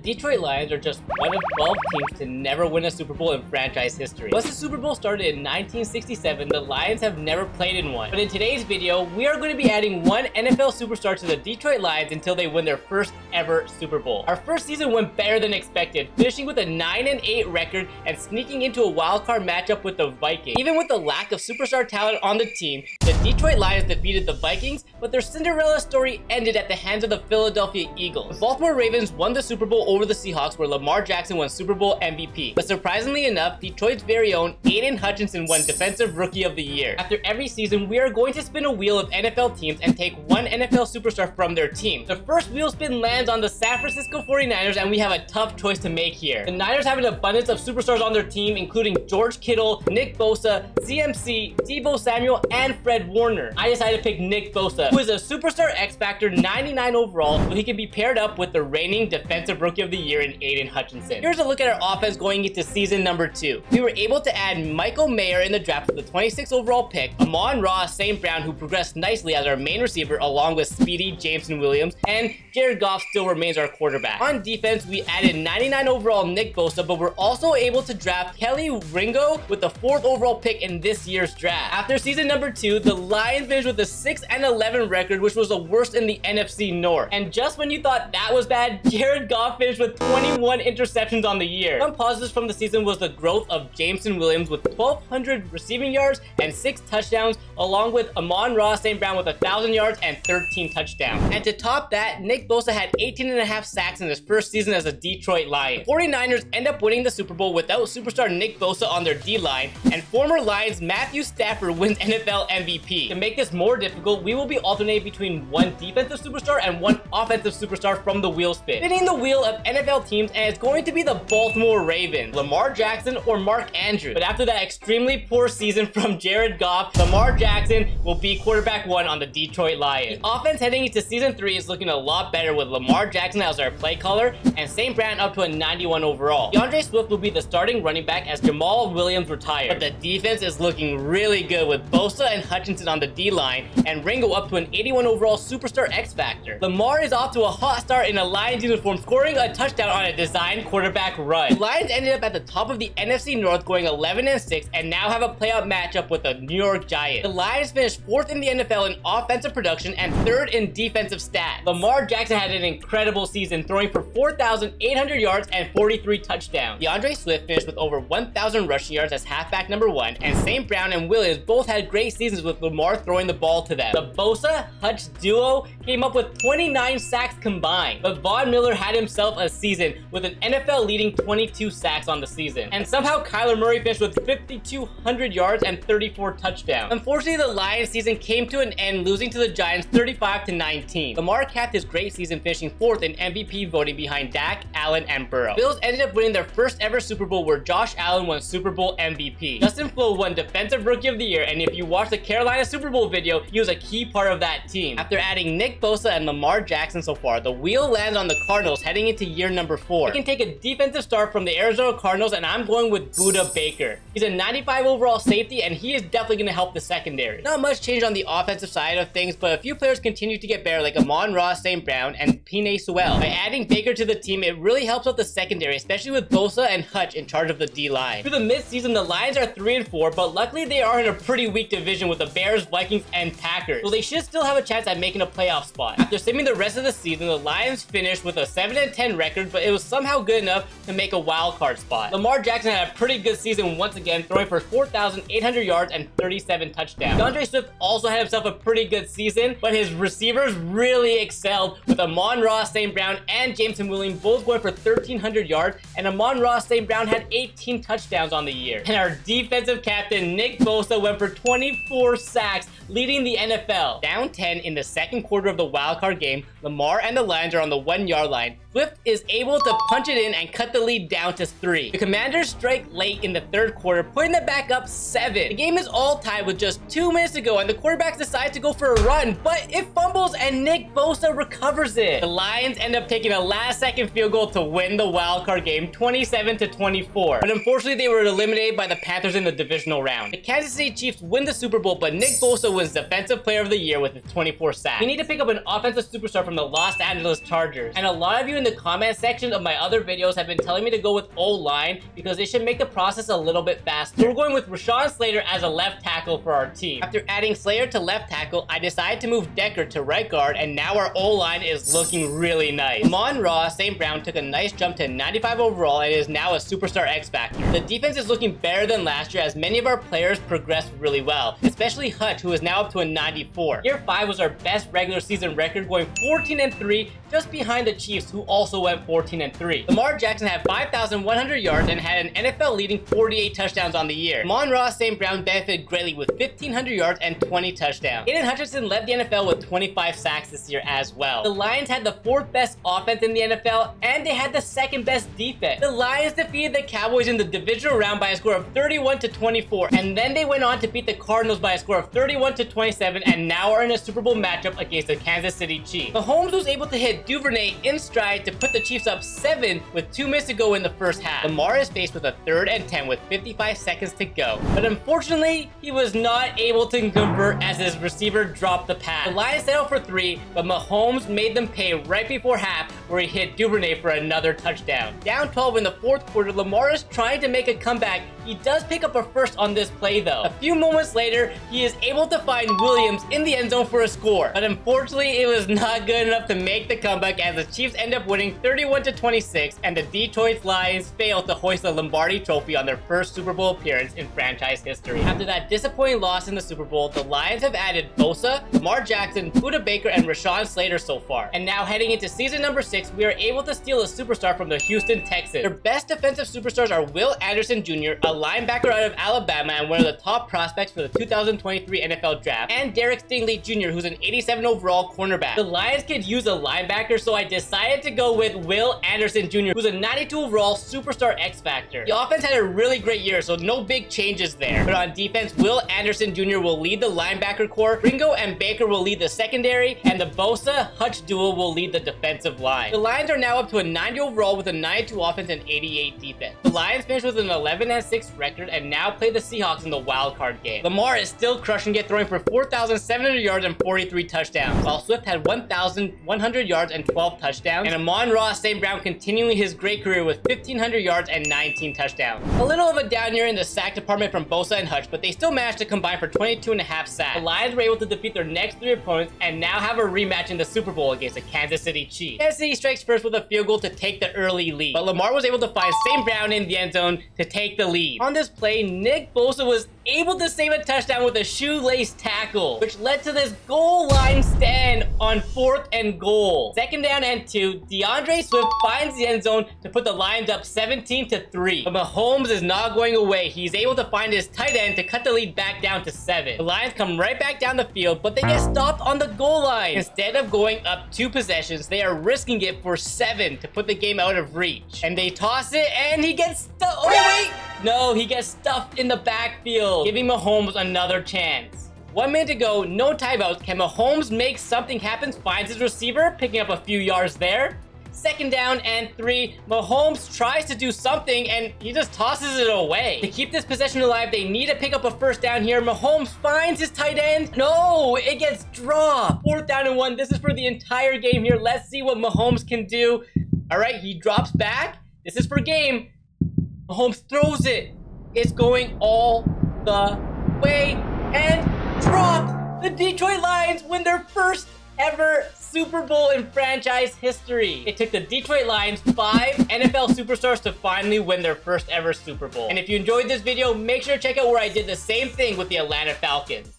Detroit Lions are just one of 12 teams to never win a Super Bowl in franchise history. Once the Super Bowl started in 1967, the Lions have never played in one. But in today's video, we are going to be adding one NFL superstar to the Detroit Lions until they win their first ever Super Bowl. Our first season went better than expected, finishing with a 9-8 record and sneaking into a wild card matchup with the Vikings. Even with the lack of superstar talent on the team, the Detroit Lions defeated the Vikings, but their Cinderella story ended at the hands of the Philadelphia Eagles. The Baltimore Ravens won the Super Bowl over the Seahawks, where Lamar Jackson won Super Bowl MVP. But surprisingly enough, Detroit's very own Aiden Hutchinson won Defensive Rookie of the Year. After every season, we are going to spin a wheel of NFL teams and take one NFL superstar from their team. The first wheel spin lands on the San Francisco 49ers, and we have a tough choice to make here. The Niners have an abundance of superstars on their team, including George Kittle, Nick Bosa, CMC, Deebo Samuel, and Fred Warner. I decided to pick Nick Bosa, who is a superstar X-Factor 99 overall, so he can be paired up with the reigning Defensive Rookie of the Year in Aiden Hutchinson. Here's a look at our offense going into season number 2. We were able to add Michael Mayer in the draft with the 26th overall pick, Amon-Ra St. Brown, who progressed nicely as our main receiver along with speedy Jameson Williams, and Jared Goff still remains our quarterback. On defense, we added 99 overall Nick Bosa, but we're also able to draft Kelly Ringo with the 4th overall pick in this year's draft. After season number 2, the Lions finished with a 6-11 record, which was the worst in the NFC North. And just when you thought that was bad, Jared Goff finished with 21 interceptions on the year. Some positives from the season was the growth of Jameson Williams with 1,200 receiving yards and 6 touchdowns, along with Amon-Ra St. Brown with 1,000 yards and 13 touchdowns. And to top that, Nick Bosa had 18.5 sacks in his first season as a Detroit Lion. The 49ers end up winning the Super Bowl without superstar Nick Bosa on their D-line, and former Lions Matthew Stafford wins NFL MVP. To make this more difficult, we will be alternating between one defensive superstar and one offensive superstar from the wheel spin. Spinning the wheel of NFL teams, and it's going to be the Baltimore Ravens, Lamar Jackson or Mark Andrews. But after that extremely poor season from Jared Goff, Lamar Jackson will be quarterback 1 on the Detroit Lions. The offense heading into season 3 is looking a lot better with Lamar Jackson as our play caller and St. Brown up to a 91 overall. DeAndre Swift will be the starting running back as Jamal Williams retired. But the defense is looking really good with Bosa and Hutchinson on the D-line and Ringo up to an 81 overall superstar X-Factor. Lamar is off to a hot start in a Lions uniform, scoring a touchdown on a designed quarterback run. The Lions ended up at the top of the NFC North, going 11-6, and now have a playoff matchup with the New York Giants. The Lions finished 4th in the NFL in offensive production and 3rd in defensive stats. Lamar Jackson had an incredible season, throwing for 4,800 yards and 43 touchdowns. DeAndre Swift finished with over 1,000 rushing yards as halfback number 1, and St. Brown and Williams both had great seasons with Lamar throwing the ball to them. The Bosa-Hutch duo came up with 29 sacks combined, but Von Miller had himself a season with an NFL-leading 22 sacks on the season. And somehow Kyler Murray finished with 5,200 yards and 34 touchdowns. Unfortunately, the Lions season came to an end, losing to the Giants 35-19. Lamar capped his great season, finishing 4th in MVP voting behind Dak, Allen, and Burrow. Bills ended up winning their first ever Super Bowl, where Josh Allen won Super Bowl MVP. Justin Flo won Defensive Rookie of the Year, and if you watch the Carolina Super Bowl video, he was a key part of that team. After adding Nick Bosa and Lamar Jackson so far, the wheel lands on the Cardinals heading into year number 4. I can take a defensive star from the Arizona Cardinals, and I'm going with Budda Baker. He's a 95 overall safety, and he is definitely going to help the secondary. Not much change on the offensive side of things, but a few players continue to get better, like Amon-Ra St. Brown and Penei Sewell. By adding Baker to the team, it really helps out the secondary, especially with Bosa and Hutch in charge of the D-line. Through the mid-season, the Lions are 3-4, but luckily they are in a pretty weak division with the Bears, Vikings, and Packers, so they should still have a chance at making a playoff spot. After simming the rest of the season, the Lions finished with a 7-10 record, but it was somehow good enough to make a wild card spot. Lamar Jackson had a pretty good season once again, throwing for 4,800 yards and 37 touchdowns. DeAndre Swift also had himself a pretty good season, but his receivers really excelled, with Amon-Ra St. Brown and Jameson Williams both going for 1,300 yards, and Amon-Ra St. Brown had 18 touchdowns on the year. And our defensive captain, Nick Bosa, went for 24 sacks, leading the NFL. Down 10 in the second quarter of the wildcard game, Lamar and the Lions are on the 1-yard line. Swift is able to punch it in and cut the lead down to 3. The Commanders strike late in the third quarter, putting them back up 7. The game is all tied with just 2 minutes to go, and the quarterbacks decide to go for a run, but it fumbles and Nick Bosa recovers it. The Lions end up taking a last-second field goal to win the wildcard game, 27-24. But unfortunately, they were eliminated by the Panthers in the divisional round. The Kansas City Chiefs win the Super Bowl, but Nick Bosa wins Defensive Player of the Year with his 24 sacks. We need to pick up an offensive superstar from from the Los Angeles Chargers. And a lot of you in the comment section of my other videos have been telling me to go with O-line because it should make the process a little bit faster. So we're going with Rashawn Slater as a left tackle for our team. After adding Slater to left tackle, I decided to move Decker to right guard, and now our O-line is looking really nice. Amon-Ra St. Brown took a nice jump to 95 overall and is now a superstar X-Factor. The defense is looking better than last year as many of our players progressed really well, especially Hutch, who is now up to a 94. Year 5 was our best regular season record, going 14-3, just behind the Chiefs, who also went 14-3. Lamar Jackson had 5,100 yards and had an NFL-leading 48 touchdowns on the year. Amon-Ra St. Brown benefited greatly with 1,500 yards and 20 touchdowns. Aiden Hutchinson led the NFL with 25 sacks this year as well. The Lions had the 4th best offense in the NFL, and they had the 2nd best defense. The Lions defeated the Cowboys in the divisional round by a score of 31-24, and then they went on to beat the Cardinals by a score of 31-27, and now are in a Super Bowl matchup against the Kansas City Chiefs. Mahomes was able to hit Duvernay in stride to put the Chiefs up 7 with 2 minutes to go in the first half. Lamar is faced with a 3rd and 10 with 55 seconds to go, but unfortunately, he was not able to convert as his receiver dropped the pass. The Lions settled for 3, but Mahomes made them pay right before half, where he hit Duvernay for another touchdown. Down 12 in the 4th quarter, Lamar is trying to make a comeback. He does pick up a first on this play though. A few moments later, he is able to find Williams in the end zone for a score, but unfortunately, it was not good enough to make the comeback as the Chiefs end up winning 31-26, and the Detroit Lions failed to hoist the Lombardi Trophy on their first Super Bowl appearance in franchise history. After that disappointing loss in the Super Bowl, the Lions have added Bosa, Lamar Jackson, Budda Baker, and Rashawn Slater so far. And now heading into season number 6, we are able to steal a superstar from the Houston Texans. Their best defensive superstars are Will Anderson Jr., a linebacker out of Alabama and one of the top prospects for the 2023 NFL Draft, and Derek Stingley Jr., who's an 87 overall cornerback. The Lions could use a linebacker, so I decided to go with Will Anderson Jr., who's a 92 overall superstar X-Factor. The offense had a really great year, so no big changes there. But on defense, Will Anderson Jr. will lead the linebacker core, Ringo and Baker will lead the secondary, and the Bosa-Hutch duo will lead the defensive line. The Lions are now up to a 90 overall with a 92 offense and 88 defense. The Lions finished with an 11-6 record and now play the Seahawks in the wild card game. Lamar is still crushing it, throwing for 4,700 yards and 43 touchdowns, while Swift had 1,100 yards and 12 touchdowns, and Amon-Ra St. Brown continuing his great career with 1,500 yards and 19 touchdowns. A little of a down year in the sack department from Bosa and Hutch, but they still managed to combine for 22.5 sacks. The Lions were able to defeat their next 3 opponents and now have a rematch in the Super Bowl against the Kansas City Chiefs. Kansas City strikes first with a field goal to take the early lead, but Lamar was able to find St. Brown in the end zone to take the lead. On this play, Nick Bosa was able to save a touchdown with a shoelace tackle, which led to this goal line stand on 4th and goal. 2nd down and 2, DeAndre Swift finds the end zone to put the Lions up 17-3. But Mahomes is not going away. He's able to find his tight end to cut the lead back down to 7. The Lions come right back down the field, but they get stopped on the goal line. Instead of going up 2 possessions, they are risking it for 7 to put the game out of reach. And they toss it, and he gets stuck. Oh, wait! No, he gets stuffed in the backfield, giving Mahomes another chance. 1 minute to go, no timeouts. Can Mahomes make something happen? Finds his receiver, picking up a few yards there. 2nd down and 3. Mahomes tries to do something and he just tosses it away. To keep this possession alive, they need to pick up a 1st down here. Mahomes finds his tight end. No, it gets dropped. 4th down and 1. This is for the entire game here. Let's see what Mahomes can do. All right, he drops back. This is for game. Mahomes throws it. It's going all the way and dropped. The Detroit Lions win their first ever Super Bowl in franchise history. It took the Detroit Lions 5 NFL superstars to finally win their first ever Super Bowl. And if you enjoyed this video, make sure to check out where I did the same thing with the Atlanta Falcons.